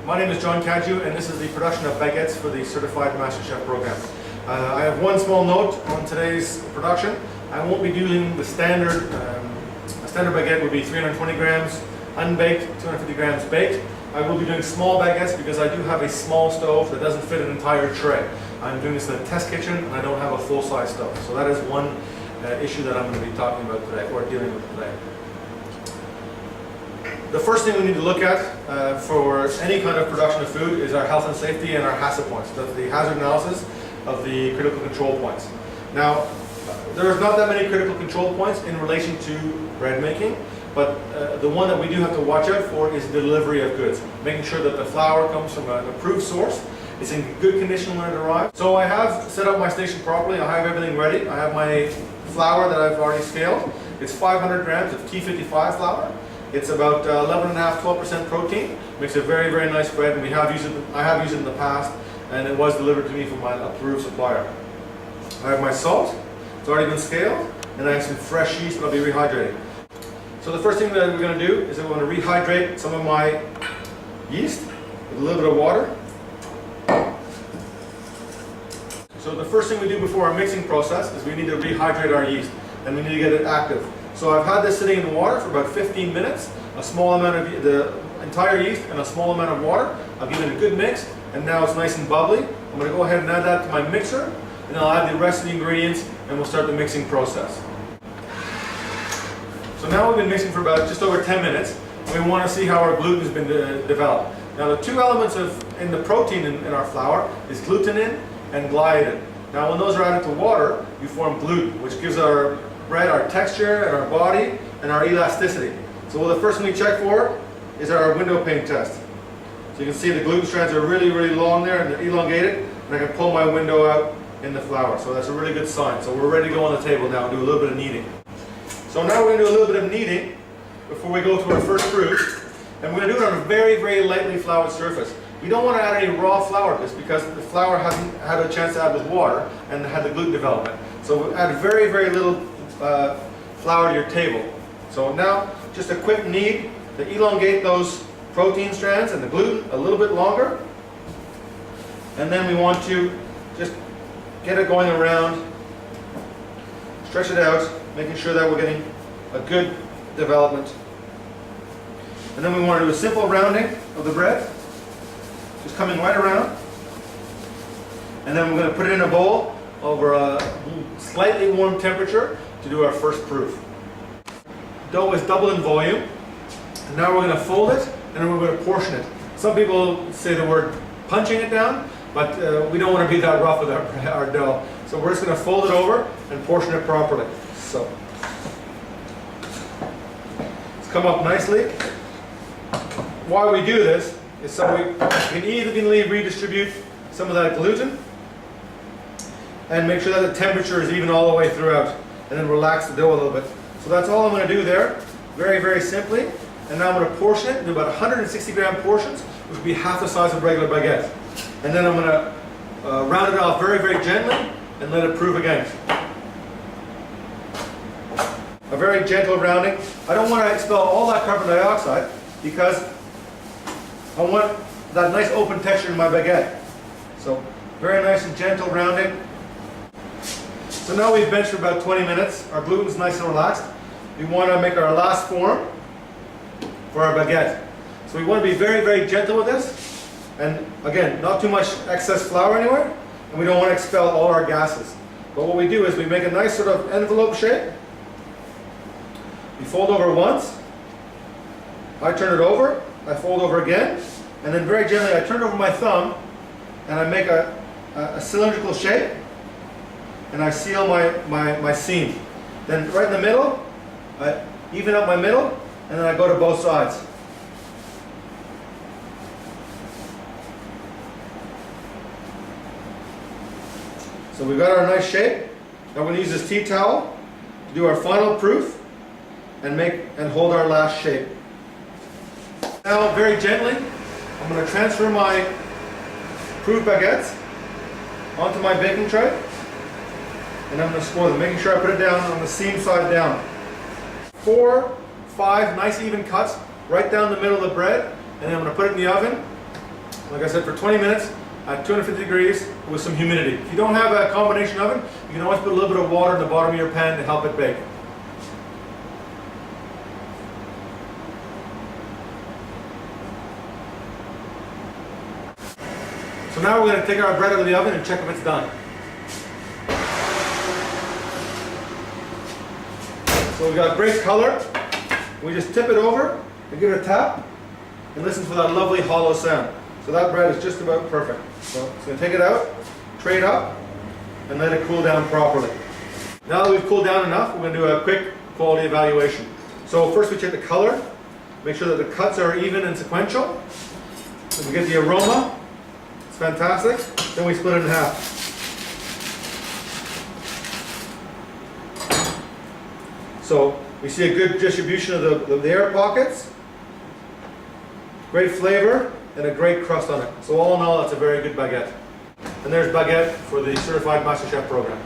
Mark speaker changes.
Speaker 1: My name is John Cadieux, and this is the production of baguettes for the Certified Master Chef program. I have one small note on today's production. I won't be doing the standard. A standard baguette would be 320 grams unbaked, 250 grams baked. I will be doing small baguettes because I do have a small stove that doesn't fit an entire tray. I'm doing this in a test kitchen and I don't have a full-size stove. So that is one issue that I'm going to be talking about today, or dealing with today. The first thing we need to look at for any kind of production of food is our health and safety and our HACCP points, the hazard analysis of the critical control points. Now, there's not that many critical control points in relation to bread making, but the one that we do have to watch out for is delivery of goods, making sure that the flour comes from an approved source, it's in good condition when it arrives. So I have set up my station properly, I have everything ready. I have my flour that I've already scaled. It's 500 grams of T55 flour. It's about 11.5–12% protein. Makes a very, very nice bread, and I have used it in the past, and it was delivered to me from my approved supplier. I have my salt. It's already been scaled, and I have some fresh yeast that I'll be rehydrating. So the first thing that we're going to do is that we're going to rehydrate some of my yeast with a little bit of water. So the first thing we do before our mixing process is we need to rehydrate our yeast, and we need to get it active. So I've had this sitting in the water for about 15 minutes, a small amount of the entire yeast and a small amount of water. I'll give it a good mix, and now it's nice and bubbly. I'm going to go ahead and add that to my mixer, and I'll add the rest of the ingredients, and we'll start the mixing process. So now we've been mixing for about just over 10 minutes, and we want to see how our gluten has been developed. Now the two elements in the protein in our flour is glutenin and gliadin. Now when those are added to water, you form gluten, which gives our bread our texture and our body and our elasticity. So the first thing we check for is our window pane test. So you can see the gluten strands are really, really long there and they're elongated, and I can pull my window out in the flour. So that's a really good sign. So we're ready to go on the table now and do a little bit of kneading. So now we're going to do a little bit of kneading before we go to our first fruit, and we're going to do it on a very, very lightly floured surface. We don't want to add any raw flour to this because the flour hasn't had a chance to add with water and had the gluten development. So we'll add very, very little flour to your table. So now just a quick knead to elongate those protein strands and the gluten a little bit longer, and then we want to just get it going around, stretch it out, making sure that we're getting a good development. And then we want to do a simple rounding of the bread, just coming right around, and then we're going to put it in a bowl over a slightly warm temperature to do our first proof. Dough is double in volume, and now we're going to fold it and then we're going to portion it. Some people say the word punching it down, but we don't want to be that rough with our dough. So we're just going to fold it over and portion it properly. So it's come up nicely. Why we do this is so we can evenly redistribute some of that gluten and make sure that the temperature is even all the way throughout, and then relax the dough a little bit. So that's all I'm going to do there, very, very simply. And now I'm going to portion it into about 160 gram portions, which would be half the size of a regular baguette. And then I'm going to round it off very, very gently and let it proof again. A very gentle rounding. I don't want to expel all that carbon dioxide because I want that nice open texture in my baguette. So very nice and gentle rounding. So now we've benched for about 20 minutes. Our gluten's nice and relaxed. We want to make our last form for our baguette. So we want to be very, very gentle with this. And again, not too much excess flour anywhere. And we don't want to expel all our gases. But what we do is we make a nice sort of envelope shape. We fold over once. I turn it over. I fold over again. And then very gently I turn over my thumb and I make a cylindrical shape. And I seal my seam. Then right in the middle, I even up my middle, and then I go to both sides. So we've got our nice shape. Now we're going to use this tea towel to do our final proof and hold our last shape. Now very gently, I'm going to transfer my proof baguettes onto my baking tray. And I'm going to score them, making sure I put it down on the seam side down. 4, 5 nice even cuts right down the middle of the bread, and then I'm going to put it in the oven like I said, for 20 minutes at 250 degrees with some humidity. If you don't have a combination oven, you can always put a little bit of water in the bottom of your pan to help it bake. So now we're going to take our bread out of the oven and check if it's done. So we've got great color. We just tip it over and give it a tap and listen for that lovely hollow sound. So that bread is just about perfect. So it's going to take it out, tray it up, and let it cool down properly. Now that we've cooled down enough, we're going to do a quick quality evaluation. So first we check the color, make sure that the cuts are even and sequential. Then we get the aroma. It's fantastic. Then we split it in half. So we see a good distribution of the air pockets, great flavor, and a great crust on it. So all in all, it's a very good baguette. And there's Baguette for the Certified Master Chef program.